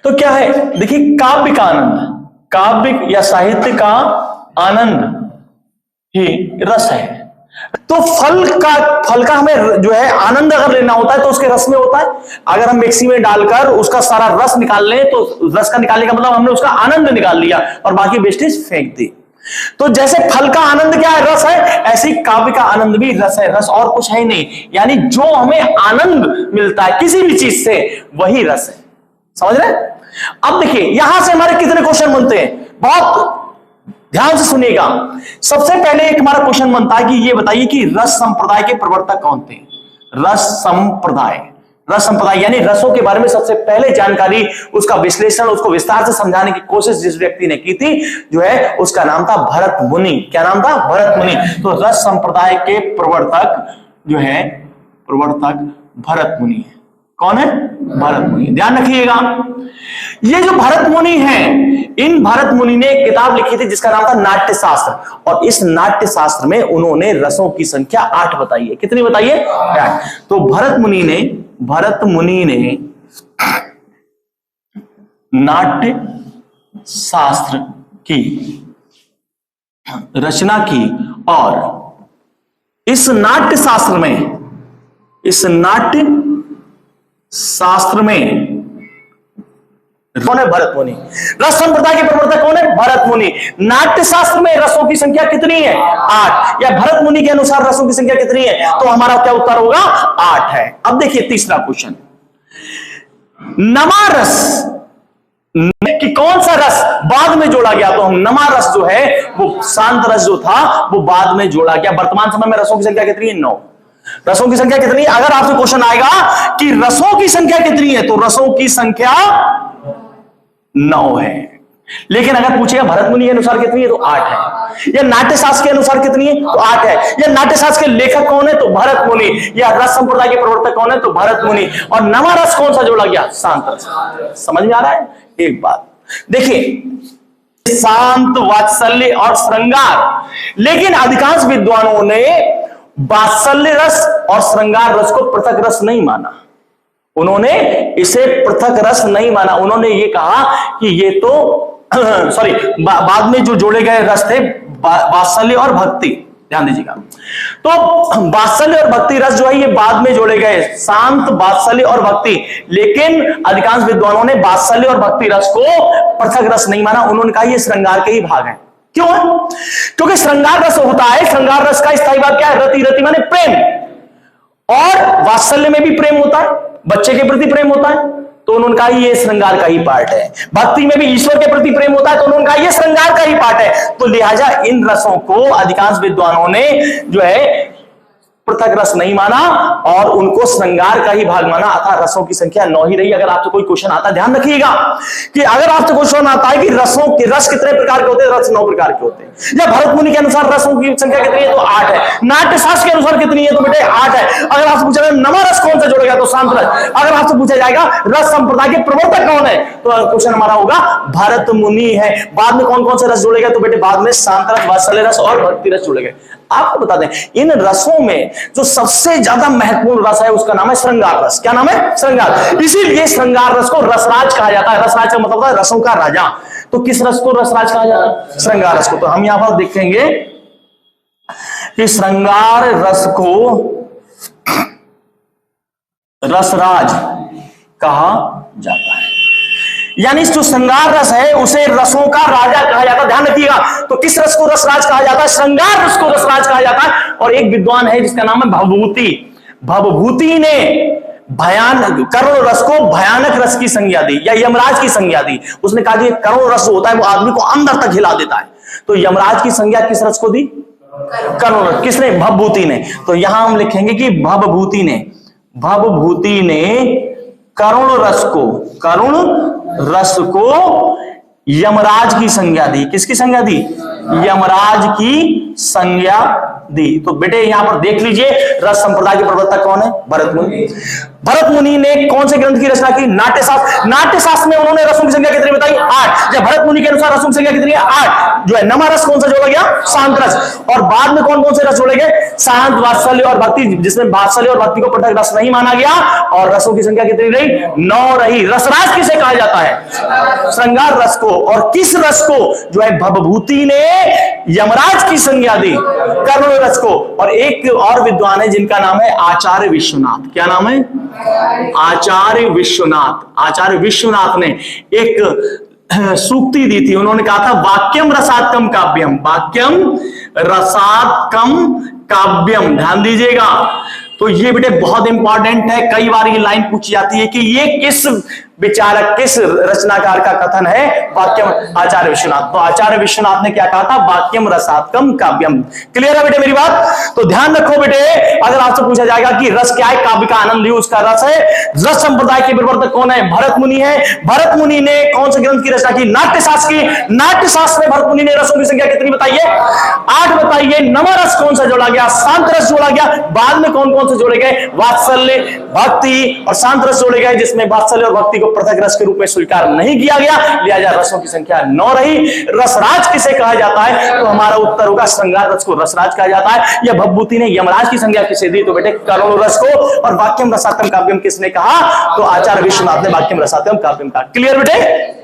तो क्या है, देखिए काव्य का आनंद, काव्य या साहित्य का आनंद ही रस है। तो फल का हमें जो है आनंद अगर लेना होता है तो उसके रस में होता है। अगर हम मिक्सी में डालकर उसका सारा रस निकाल लें तो रस का निकालने का मतलब हमने उसका आनंद निकाल लिया और बाकी वेस्टेज फेंक दी। तो जैसे फल का आनंद क्या है, रस है, ऐसे ही काव्य का आनंद भी रस है, रस और कुछ है ही नहीं। यानी जो हमें आनंद मिलता है किसी भी चीज से वही रस है। समझ रहे? अब देखिए यहां से हमारे कितने क्वेश्चन बनते हैं, बहुत ध्यान से सुनिएगा। सबसे पहले एक हमारा क्वेश्चन बनता है कि ये बताइए कि रस संप्रदाय के प्रवर्तक कौन थे। रस संप्रदाय, रस संप्रदाय यानी रसों के बारे में सबसे पहले जानकारी, उसका विश्लेषण, उसको विस्तार से समझाने की कोशिश जिस व्यक्ति ने की थी जो है उसका नाम था भरत मुनि। क्या नाम था? भरत मुनि। तो रस संप्रदाय के प्रवर्तक जो है, प्रवर्तक भरत मुनि है। कौन है? भरत मुनि। ध्यान रखिएगा, ये जो भरत मुनि हैं, इन भरत मुनि ने एक किताब लिखी थी जिसका नाम था नाट्य शास्त्र, और इस नाट्य शास्त्र में उन्होंने रसों की संख्या 8 बताई है। कितनी बताइए? 8। तो भरत मुनि ने नाट्य शास्त्र की रचना की, और इस नाट्य शास्त्र में कौन है? भरत मुनि। रस संप्रदाय के प्रवर्तक कौन है? भरत मुनि। नाट्य शास्त्र में रसों की संख्या कितनी है? 8। या भरत मुनि के अनुसार रसों की संख्या कितनी है? तो हमारा क्या उत्तर होगा? 8 है। अब देखिए तीसरा क्वेश्चन, नमा रस कि कौन सा रस बाद में जोड़ा गया? तो हम नमा रस जो है वो शांत रस जो था वो बाद में जोड़ा गया। वर्तमान समय में रसों की संख्या कितनी है? 9। रसों की संख्या कितनी? अगर आपसे क्वेश्चन आएगा कि रसों की संख्या कितनी है तो रसों की संख्या 9 है। लेकिन अगर पूछेगा भरत मुनि के अनुसार कितनी है तो 8 है। या नाट्य शास्त्र के अनुसार कितनी है तो 8 है। या नाट्य शास्त्र के लेखक कौन है तो भरत मुनि। या रस संप्रदाय के प्रवर्तक कौन है तो भरत मुनि। और नवा रस कौन सा जोड़ा गया? शांत रस। समझ में आ रहा है? एक बात देखिए, शांत, वात्सल्य और श्रृंगार, लेकिन अधिकांश विद्वानों ने वात्सल्य रस और श्रृंगार रस को पृथक रस नहीं माना। उन्होंने इसे पृथक रस नहीं माना। उन्होंने ये कहा कि ये तो बाद में जो जोड़े गए रस थे वात्सल्य और भक्ति। ध्यान दीजिएगा, तो वात्सल्य और भक्ति रस जो है ये बाद में जोड़े गए, शांत, वात्सल्य और भक्ति। लेकिन अधिकांश विद्वानों ने वात्सल्य और भक्ति रस को पृथक रस नहीं माना। उन्होंने कहा ये श्रृंगार के ही भाग है। क्यों है? क्योंकि श्रृंगार रस होता है, श्रृंगार रस का स्थायी भाग क्या है? रति। रति माने प्रेम, और वात्सल्य में भी प्रेम होता है, बच्चे के प्रति प्रेम होता है, तो उन्होंने कहा ये श्रृंगार का ही पार्ट है। भक्ति में भी ईश्वर के प्रति प्रेम होता है, तो उन्होंने कहा ये श्रृंगार का ही पार्ट है। तो लिहाजा इन रसों को अधिकांश विद्वानों ने जो है पृथक रस नहीं माना और उनको श्रृंगार का ही भाग माना, अतः रसों की संख्या 9 ही रही। अगर आपसे कोई क्वेश्चन आता है, ध्यान रखिएगा कि अगर आपसे क्वेश्चन आता है कि रसों के रस कितने प्रकार के होते हैं, रस 9 प्रकार के होते हैं। या भरत मुनि के अनुसार रसों की संख्या कितनी है तो 8 है। नाट्य शास्त्र के अनुसार कितनी है तो बेटे 8 है। अगर आपसे पूछा जाए नवा रस कौन सा जोड़ेगा तो शांत रस। अगर आपसे पूछा जाएगा रस संप्रदाय के प्रवर्तक कौन है तो क्वेश्चन हमारा होगा भरत मुनि है। बाद में कौन कौन से रस जोड़ेगा तो बेटे बाद में शांत रस, वात्सल्य रस और भक्ति रस जोड़ेंगे। आपको बता दें इन रसों में जो सबसे ज्यादा महत्वपूर्ण रस है उसका नाम है श्रृंगार रस। क्या नाम है? श्रृंगार। इसीलिए श्रृंगार रस को रसराज कहा जाता है। रसराज का मतलब है रसों का राजा। तो किस रस को रसराज कहा जाता है? श्रृंगार रस को। तो हम यहां पर देखेंगे कि श्रृंगार रस को रसराज कहा जाता है। यानी जो श्रृंगार रस है उसे रसों का राजा कहा जाता है। ध्यान रखिएगा, तो किस रस को रसराज कहा जाता है? श्रृंगार रस को रसराज कहा जाता है। और एक विद्वान है जिसका नाम है भवभूति। भवभूति ने भयानक करुण रस को भयानक रस की संज्ञा दी या यमराज की संज्ञा दी। उसने कहा कि करुण रस होता है वो आदमी को अंदर तक हिला देता है। तो यमराज की संज्ञा किस रस को दी? करुण रस। किसने? भवभूति ने। तो यहां हम लिखेंगे कि भवभूति ने करुण रस को यमराज की संज्ञा दी। किसकी संज्ञा दी? यमराज की संज्ञा दी। तो बेटे यहां पर देख लीजिए रस संप्रदाय के प्रवर्तक कौन है? भरत मुनि। भरत मुनि ने कौन से ग्रंथ की रचना की? नाट्यशास्त्र। नाट्यशास्त्र में उन्होंने रसों की संख्या कितनी बताई? 8। जब भरत मुनि के अनुसार रसों की संख्या कितनी है? 8। जो है नमा रस कौन सा जोड़ा गया? शांत रस। और बाद में कौन कौन से रस जोड़े गए? शांत, वात्सल्य और भक्ति, जिसमें वात्सल्य और भक्ति को पृथक रस नहीं माना गया। और रसों की संख्या कितनी रही? 9 रही। रसराज किसे कहा जाता है? श्रृंगार रस को। और किस रस को? जो है भवभूति ने यमराज की संज्ञा दी, करुण रस को। और एक और विद्वान है जिनका नाम है आचार्य विश्वनाथ। क्या नाम है? आचार्य विश्वनाथ। आचार्य विश्वनाथ ने एक सूक्ति दी थी। उन्होंने कहा था वाक्यम रसात्कम काव्यम, वाक्यम रसात्कम काव्यम। ध्यान दीजिएगा। तो ये बेटे बहुत इंपॉर्टेंट है, कई बार ये लाइन पूछी जाती है कि ये किस विचारक, किस रचनाकार का कथन है? वाक्यम आचार्य विश्वनाथ। तो आचार्य विश्वनाथ ने क्या कहा था? वाक्यम रसात्कम काव्यम। क्लियर है बेटे मेरी बात? तो ध्यान रखो बेटे, अगर आपसे पूछा जाएगा कि रस क्या है, काव्य का आनंद लियो, उसका रस है। रस संप्रदाय के प्रवर्तक कौन है? भरत मुनि है। भरत मुनि ने कौन से ग्रंथ की रचना की? नाट्यशास्त्र की। नाट्यशास्त्र में भरत मुनि ने रसों की संख्या कितनी बताइए? 8 बताइए। नमा रस कौन सा जोड़ा गया? शांत रस जोड़ा गया। बाद में कौन कौन से जोड़े गए? वात्सल्य, भक्ति और शांत रस जोड़े गए, जिसमें वात्सल्य और भक्ति पृथक रस के रूप में स्वीकार नहीं किया गया, लिहाजा रसों की संख्या 9 रही। रसराज किसे कहा जाता है? तो हमारा उत्तर होगा श्रृंगार रस को रसराज कहा जाता है। यह भवभूति ने यमराज की संज्ञा किसे दी? तो बेटे करुण रस को। और वाक्यम रसात्मक काव्यम किसने कहा? तो आचार्य विश्वनाथ ने वाक्यम रसात्मक काव्यम कहा। क्लियर बेटे?